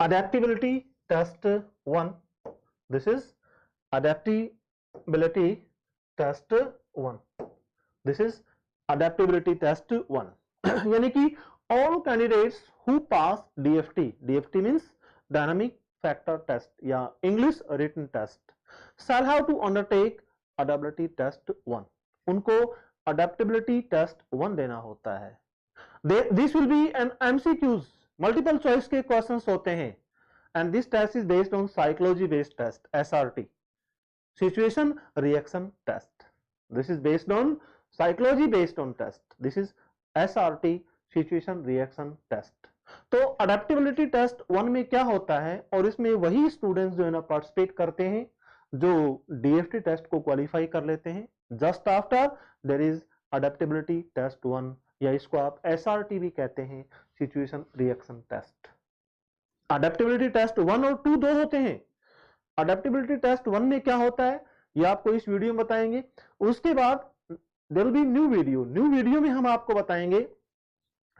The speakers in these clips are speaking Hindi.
adaptability test 1. This is adaptability test 1. This is adaptability test 1. यानी कि all candidates who pass DFT means dynamic factor test या English written test shall have to undertake adaptability test 1. उनको adaptability test 1 देना होता है. This will be an MCQs, multiple choice के questions होते हैं, and this test is based on psychology based test, SRT, situation reaction test. This is based on psychology based on test. This is SRT, situation reaction test. तो अडेप्टेबिलिटी टेस्ट 1 में क्या होता है, और इसमें वही स्टूडेंट्स जो है ना पार्टिसिपेट करते हैं जो डीएफटी टेस्ट को क्वालिफाई कर लेते हैं. Just after there is adaptability test 1, या इसको आप एसआरटी भी कहते हैं, situation reaction test. Adaptability test 1 और 2 दो होते हैं. अडेप्टेबिलिटी टेस्ट 1 में क्या होता है ये आपको इस वीडियो में बताएंगे. उसके बाद there will be new video में हम आपको बताएंगे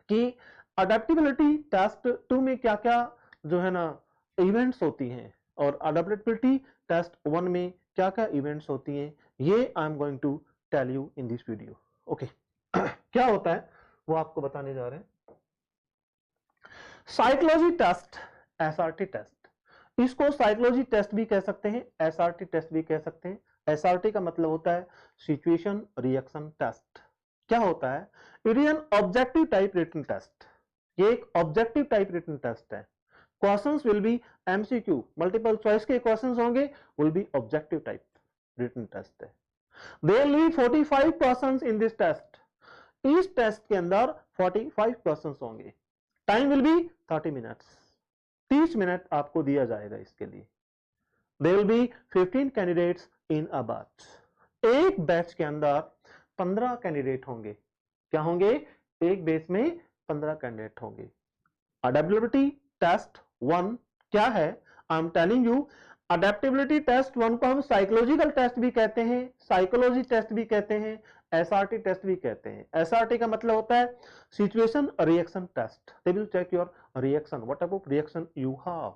कि अडेप्टेबिलिटी टेस्ट 2 में क्या क्या जो है ना इवेंट्स होती हैं, और अडेप्टेबिलिटी टेस्ट 1 में क्या क्या इवेंट्स होती हैं, ये I am going to tell you in this video. Okay, क्या होता है वो आपको बताने जा रहे हैं. साइकोलॉजी टेस्ट, एसआरटी टेस्ट, इसको साइकोलॉजी टेस्ट भी कह सकते हैं, एसआरटी टेस्ट भी कह सकते हैं. एसआरटी का मतलब होता है सिचुएशन रिएक्शन टेस्ट. क्या होता है, it is an objective type written test. ये एक ऑब्जेक्टिव टाइप रिटन टेस्ट है. Questions will be MCQ, multiple choice के क्वेश्चंस होंगे, will be objective type written test है. There will be 45 questions in this test. इस टेस्ट के अंदर 45 क्वेश्चंस होंगे. Time will be 30 minutes. 30 minute आपको दिया जाएगा इसके लिए. There will be 15 candidates in a batch. एक बैच के अंदर 15 कैंडिडेट होंगे. क्या होंगे, एक बैच में 15 कैंडिडेट होंगे. अडेप्टेबिलिटी टेस्ट 1 क्या है, I am telling you. Adaptability test 1 को हम साइकोलॉजिकल टेस्ट भी कहते हैं, साइकोलॉजी टेस्ट भी कहते हैं, एसआरटी टेस्ट भी कहते हैं. एसआरटी का मतलब होता है situation reaction test. They will check your reaction, what type of reaction you have.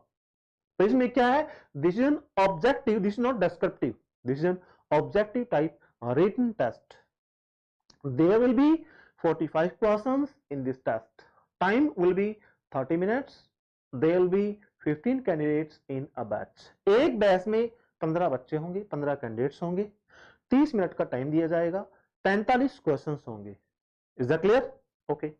तो इसमें क्या है, this is an objective, this is not descriptive, this is an objective type written test. There will be 45 questions in this test. Time will be 30 minutes. There will be 15 candidates in a batch. एक बैच में 15 बच्चे होंगे, 15 कैंडिडेट्स होंगे. 30 मिनट का टाइम दिया जाएगा. 45 क्वेश्चंस होंगे. Is that clear? ओके,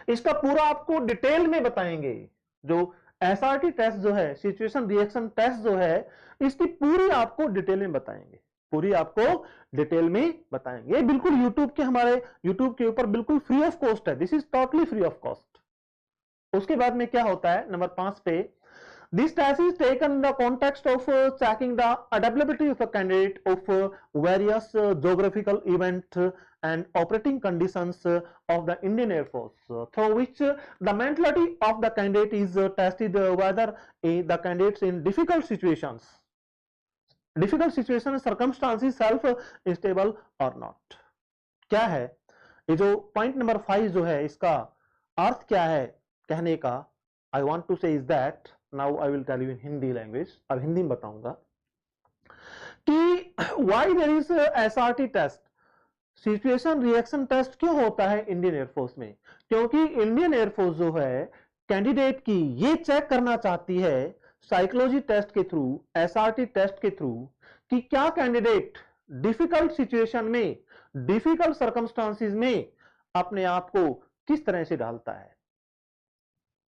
इसका पूरा आपको डिटेल में बताएंगे. जो एसआरटी टेस्ट जो है, सिचुएशन रिएक्शन टेस्ट जो है, इसकी पूरी आपको डिटेल में बताएंगे, पूरी आपको डिटेल में बताएंगे. बिल्कुल यूट्यूब के, हमारे यूट्यूब के ऊपर बिल्कुल फ्री ऑफ कॉस्ट है. This is totally free of cost. उसके बाद में क्या होता है, नंबर 5 पे, this test is taken in the context of checking the adaptability of a candidate of various geographical event and operating conditions of the Indian air force, through which the mentality of the candidate is tested whether the candidates in difficult situations, circumstances self stable और नॉट. क्या है ये जो पॉइंट नंबर 5 जो है, इसका अर्थ क्या है कहने का, I want to say is that, now I will tell you in Hindi language. अब हिंदी में बताऊंगा कि why there is SRT test, situation reaction test क्यों होता है इंडियन एयरफोर्स में. क्योंकि इंडियन एयरफोर्स जो है कैंडिडेट की ये चेक करना चाहती है साइकोलॉजी टेस्ट के थ्रू, एसआरटी टेस्ट के थ्रू, कि क्या कैंडिडेट डिफिकल्ट सिचुएशन में, डिफिकल्ट सर्कमस्टांसेस में अपने आप को किस तरह से डालता है,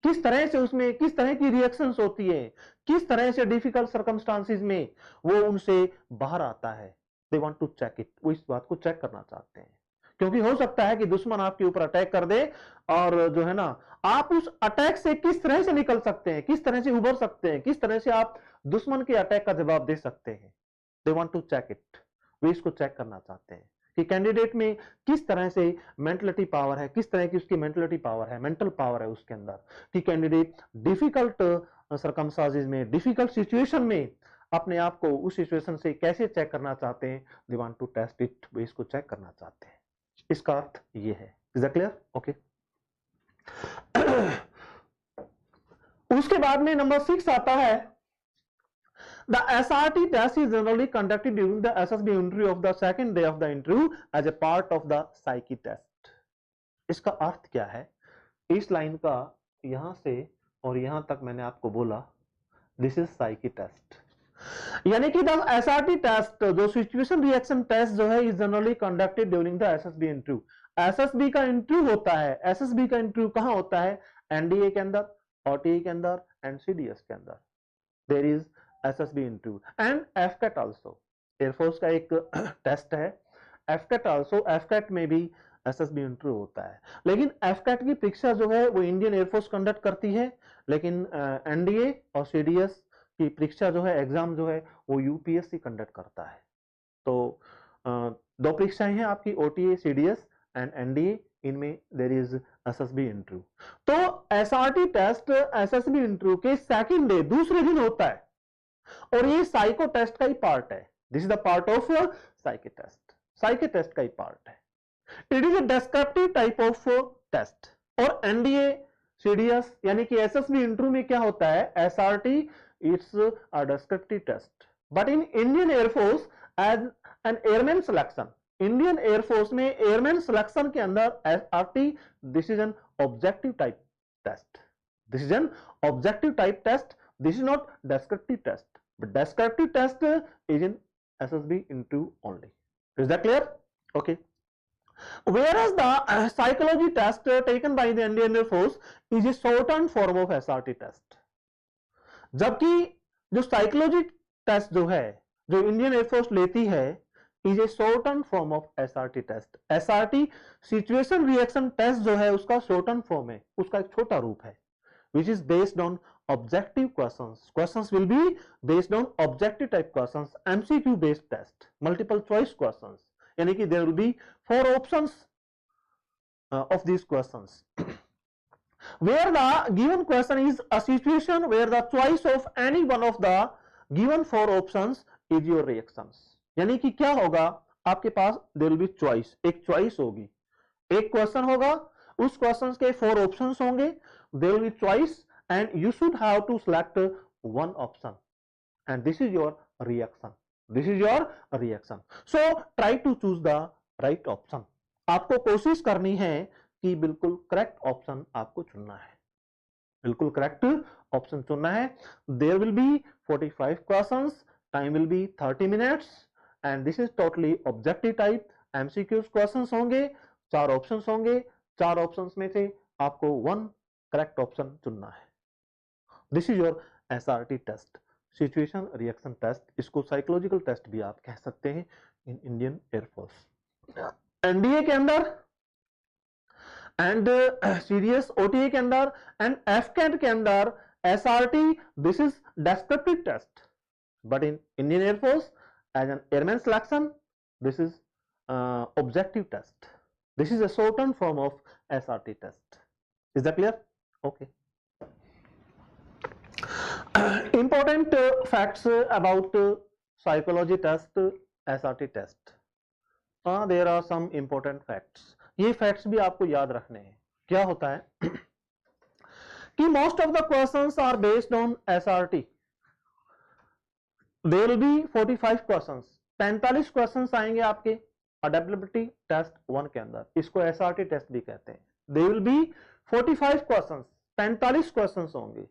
किस तरह से उसमें किस तरह की रिएक्शंस होती है, किस तरह से डिफिकल्ट सर्कमस्टांसेस में वो उनसे बाहर आता है. They want to check it, वो इस बात को चेक करना चाहते हैं. क्योंकि हो सकता है कि दुश्मन आपके ऊपर अटैक कर दे, और जो है ना, आप उस अटैक से किस तरह से निकल सकते हैं, किस तरह से उभर सकते हैं, किस तरह से आप दुश्मन के अटैक का जवाब दे सकते हैं. They want to check it, वे इसको चेक करना चाहते हैं कि कैंडिडेट में किस तरह से मेंटलिटी पावर है, किस तरह की उसकी मेंटलिटी पावर है, मेंटल पावर है उसके अंदर, कि कैंडिडेट डिफिकल्ट सर्कमस्टांसेस में, डिफिकल्ट सिचुएशन में अपने आप को उस सिचुएशन से कैसे चेक करना चाहते हैं. They want to test it, वे इसको चेक करना चाहते हैं. इसका अर्थ ये है. Is that clear? ओके. उसके बाद में नंबर 6 आता है, the SRT test is generally conducted during the SSB interview of the second day of the interview as a part of the psych test. इसका अर्थ क्या है? इस लाइन का यहां से और यहां तक मैंने आपको बोला, दिस इज साइकी टेस्ट, यानी कि द SRT टेस्ट जो सिचुएशन रिएक्शन टेस्ट जो है is generally conducted during the SSB interview. SSB का इंटरव्यू होता है, SSB का इंटरव्यू कहां होता है? NDA के अंदर, OTA के अंदर एंड CDS के अंदर there is SSB interview and FCAT also. Air force का एक टेस्ट है FCAT आल्सो, FCAT में भी SSB इंटरव्यू होता है, लेकिन FCAT की परीक्षा जो है वो इंडियन एयरफोर्स कंडक्ट करती है, लेकिन NDA और CDS की परीक्षा जो है, एग्जाम जो है वो UPSC कंडक्ट करता है। तो दो परीक्षाएं हैं आपकी, OTA CDS एंड NDA, इनमें देयर इज SSB इंटरव्यू। तो SRT टेस्ट SSB इंटरव्यू के सेकंड डे, दूसरे दिन होता है, और ये साइको टेस्ट का ही पार्ट है। This is the part of psyche test, psyche test का ही पार्ट है। It is a descriptive type of test. और NDA CDS यानी कि SSB इंटरव्यू में क्या होता है? SRT it's a descriptive test, but in Indian Air Force as an airman selection, Indian Air Force में airman selection के अंदर SRT this is an objective type test, this is an objective type test, this is not descriptive test, but descriptive test is in SSB interview only. Is that clear? Okay. Whereas the psychology test taken by the Indian Air Force is a shortened form of SRT test, जबकि जो साइकोलॉजी टेस्ट जो है, जो इंडियन एयरफोर्स लेती है, is a shorten form of SRT test. SRT situation reaction test जो है उसका शॉर्टन फॉर्म है, उसका एक छोटा रूप है, which is based on objective questions. Questions will be based on objective type questions, MCQ based test, multiple choice questions, यानी कि there will be 4 options of these questions. Where the given question is a situation where the choice of any one of the given 4 options is your reactions, यानी कि क्या होगा आपके पास? there will be choice, एक choice होगी, एक क्वेश्चन होगा, उस क्वेश्चन के 4 ऑप्शंस होंगे, there will be choice and you should have to select one option and this is your reaction, this is your reaction. So try to choose the right option. आपको कोशिश करनी है कि बिल्कुल करेक्ट ऑप्शन आपको चुनना है, बिल्कुल करेक्ट ऑप्शन चुनना है। There will be 45 questions, time will be 30 minutes and this is totally objective type MCQ questions होंगे, 4 ऑप्शंस होंगे, 4 ऑप्शंस में से आपको 1 करेक्ट ऑप्शन चुनना है। This is your SRT test, situation reaction test. इसको साइकोलॉजिकल टेस्ट भी आप कह सकते हैं इन इंडियन एयरफोर्स। NDA के अंदर एंड CDS OTA के अंदर एंड FCAT के अंदर SRT this is descriptive test, but in Indian air force as an airman selection this is objective test, this is a shorten form of SRT test. Is that clear? Okay. Important facts about psychology test, SRT test. There are some important facts. ये facts भी आपको याद रखने हैं। क्या होता है कि most of the questions are based on SRT. There will be 45 questions. 45 questions आएंगे आपके adaptability test 1 के अंदर, इसको SRT test भी कहते हैं। There will be 45 questions, 45 questions होंगे,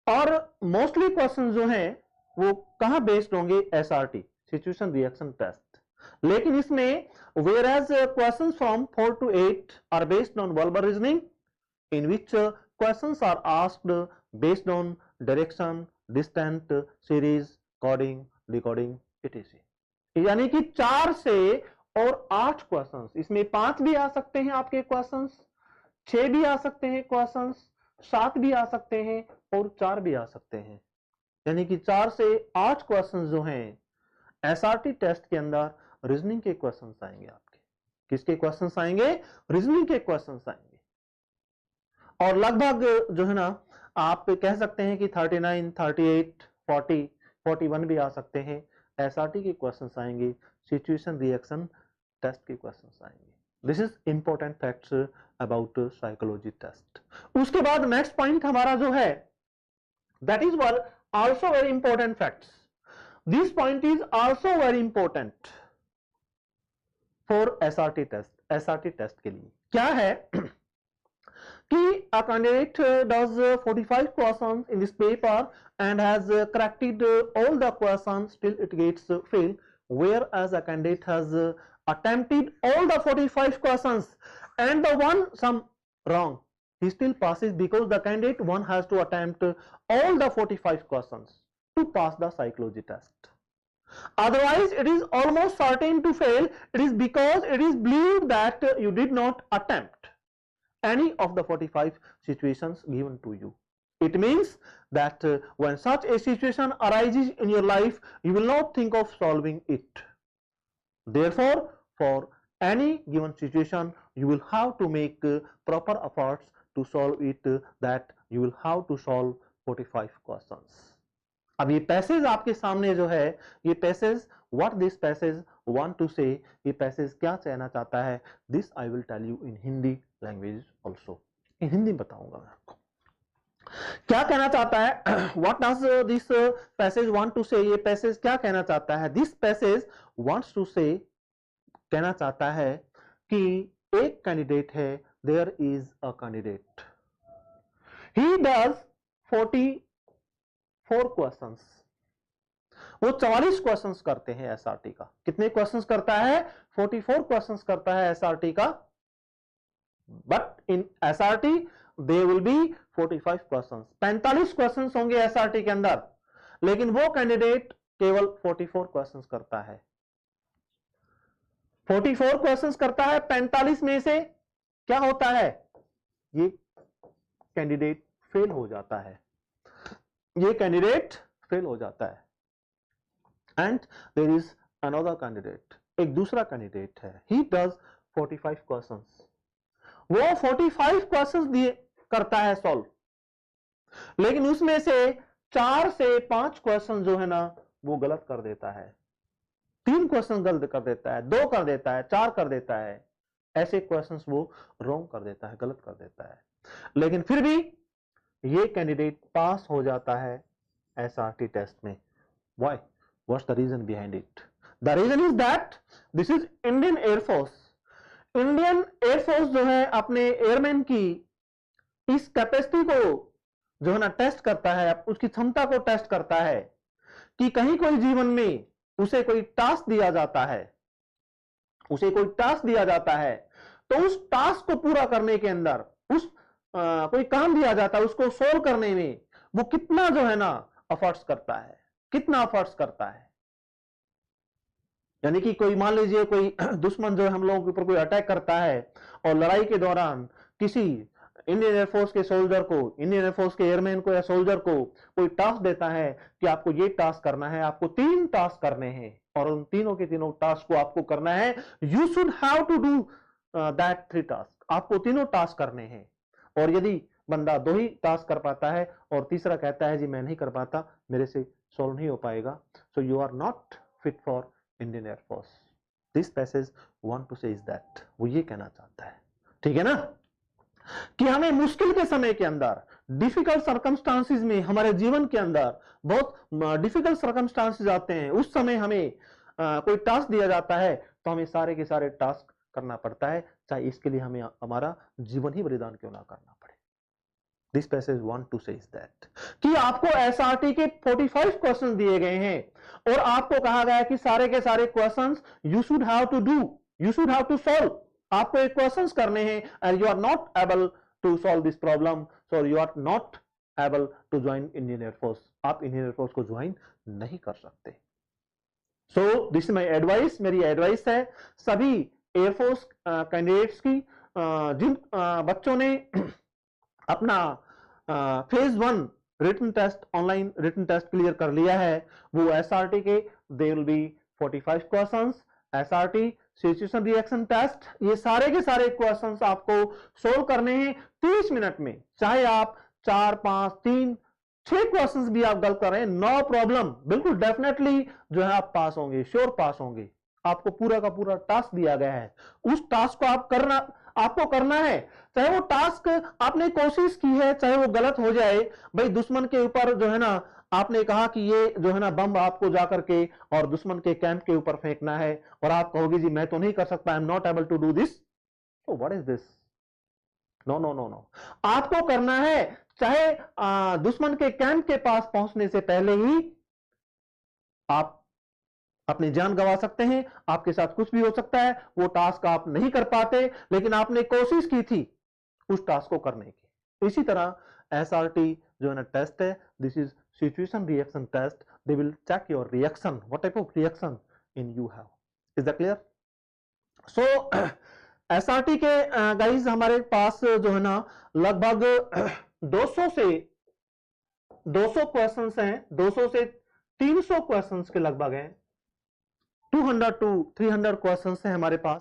और मोस्टली क्वेश्चन जो हैं वो कहां बेस्ड होंगे? SRT, situation reaction test. लेकिन इसमें whereas questions from 4 to 8 are based on verbal reasoning, in which questions are asked based on direction, distance, series, coding, decoding, etc. यानी कि 4 से और 8 क्वेश्चंस, इसमें 5 भी आ सकते हैं आपके क्वेश्चंस, 6 भी आ सकते हैं क्वेश्चंस, 7 भी आ सकते हैं और 4 भी आ सकते हैं, यानी कि 4 से 8 क्वेश्चंस जो हैं SRT टेस्ट के अंदर रीजनिंग के क्वेश्चंस आएंगे आपके। किसके क्वेश्चंस आएंगे? रीजनिंग के क्वेश्चंस आएंगे। और लगभग जो है ना, आप कह सकते हैं कि 39, 38, 40, 41 भी आ सकते हैं। SRT के क्वेश्चंस आएंगे, सिचुएशन रिएक्शन टेस्ट के क्वेश्चंस आएंगे। This is important facts about psychology test. उसके बाद नेक्स्ट पॉइंट हमारा जो है that is our also very important facts. This point is also very important for SRT test. SRT test के लिए क्या है कि a candidate does 45 questions in this paper and has corrected all the questions till it gets fail, whereas a candidate has attempted all the 45 questions and the one some wrong, he still passes because the candidate one has to attempt all the 45 questions to pass the psychology test. Otherwise it is almost certain to fail. It is because it is believed that you did not attempt any of the 45 situations given to you. It means that when such a situation arises in your life, you will not think of solving it. Therefore, for any given situation, you will have to make proper efforts to solve it, that you will have to solve 45 questions. अब ये पैसेज आपके सामने जो है, ये passage what this passage want to say, ये पैसेज क्या कहना चाहता है, this I will tell you in Hindi language also. in Hindi बताऊंगा मैं आपको क्या कहना चाहता है. what does this passage want to say, ये पैसेज क्या कहना चाहता है. this passage wants to say, कहना चाहता है कि एक कैंडिडेट है, there is a candidate, he does 44 questions, वो 44 क्वेश्चंस करते हैं एसआरटी का. कितने क्वेश्चंस करता है? 44 क्वेश्चंस करता है एसआरटी का. But in SRT they will be 45 questions. 45 questions होंगे एसआरटी के अंदर, लेकिन वो कैंडिडेट केवल 44 क्वेश्चंस करता है. 44 क्वेश्चंस करता है, 45 में से क्या होता है? ये कैंडिडेट फेल हो जाता है. ये कैंडिडेट फेल हो जाता है. And there is another candidate, एक दूसरा कैंडिडेट है, ही डज 45 क्वेश्चंस. वो 45 क्वेश्चंस दिए करता है सॉल्व, लेकिन उसमें से 4 से 5 क्वेश्चन जो है ना वो गलत कर देता है. 3 क्वेश्चन गलत कर देता है, 2 कर देता है, 4 कर देता है. ऐसे क्वेश्चंस वो रॉन्ग कर देता है, गलत कर देता है. लेकिन फिर भी ये कैंडिडेट पास हो जाता है एसआरटी टेस्ट में. Why? What's the reason behind it? The reason is that this is Indian air force. Indian air force जो है अपने एयरमैन की इस कैपेसिटी को जो है ना टेस्ट करता है, उसकी क्षमता को टेस्ट करता है कि कहीं कोई जीवन में उसे कोई टास्क दिया जाता है, उसे कोई टास्क दिया जाता है, तो उस टास्क को पूरा करने के अंदर उस कोई काम दिया जाता है, उसको सोल्व करने में वो कितना जो है ना एफर्ट्स करता है, कितना एफर्ट्स करता है. यानी कि कोई मान लीजिए कोई दुश्मन जो है हम लोगों के ऊपर कोई अटैक करता है और लड़ाई के दौरान किसी इंडियन एयरफोर्स के सोल्जर को, इंडियन एयरफोर्स के एयरमैन को या सोल्जर को कोई टास्क देता है कि आपको ये टास्क करना है, आपको 3 टास्क करने हैं और उन तीनों के तीनों टास्क को आपको करना है. You should have to do that 3 task. आपको तीनों टास्क करने हैं. और यदि बंदा 2 ही टास्क कर पाता है और तीसरा कहता है जी मैं नहीं कर पाता, मेरे से सॉल्व नहीं हो पाएगा, so you are not fit for Indian air force. This passage want to say is that, वो ये कहना चाहता है, ठीक है ना, कि हमें मुश्किल के समय के अंदर, डिफिकल्ट सर्कमस्टांसेस में, हमारे जीवन के अंदर बहुत डिफिकल्ट सर्कमस्टांसेस आते हैं, उस समय हमें कोई टास्क दिया जाता है तो हमें सारे के सारे टास्क करना पड़ता है, चाहे इसके लिए हमें हमारा जीवन ही बलिदान क्यों ना करना पड़े. This passage want to say is that कि आपको एसआरटी के 45 क्वेश्चन दिए गए हैं और आपको कहा गया है कि सारे के सारे questions you should have to do, you should have to solve. आपको एक क्वेश्चंस करने हैं and you are not able to solve this problem, so you are not able to join Indian air force. आप इंडियन एयरफोर्स को ज्वाइन नहीं कर सकते. So this is my advice, मेरी एडवाइस है सभी एयरफोर्स कैंडिडेट्स की, जिन बच्चों ने अपना phase 1 written test, online written test clear कर लिया है, वो एसआरटी के there will be 45 questions. SRT situation reaction test, ये सारे के सारे क्वेश्चंस आपको सोल्व करने हैं 30 मिनट में. चाहे आप 4, 5, 3, 6 क्वेश्चंस भी आप गलत कर रहे हैं, नो प्रॉब्लम, बिल्कुल डेफिनेटली जो है आप पास होंगे, श्योर पास होंगे. आपको पूरा का पूरा टास्क दिया गया है, उस टास्क को आपको करना है। चाहे वो टास्क आपने कोशिश की है, चाहे वो गलत हो जाए। भाई दुश्मन के ऊपर जो है ना, आपने कहा कि ये जो है ना बम आपको जाकर के और दुश्मन के कैंप के ऊपर फेंकना है, और आप कहोगे जी मैं तो नहीं कर सकता, I am not able to do this. तो what is this? No no no no, आपको करना है। चाहे दुश्मन के कैंप के पास पहुंचने से पहले ही आप अपनी जान गंवा सकते हैं, आपके साथ कुछ भी हो सकता है। वो टास्क आप नहीं कर पाते, लेकिन आपने कोशिश की थी उस टास्क को करने की। इसी तरह एसआरटी जो है ना टेस्ट है, this is situation reaction test. They will check your reaction, what type of reaction in you have. Is that clear? So SRT के गाइस हमारे पास जो है ना लगभग 200 से 200 क्वेश्चंस हैं, 200 से 300 क्वेश्चंस के लगभग हैं, 200 to 300 क्वेश्चंस हैं हमारे पास।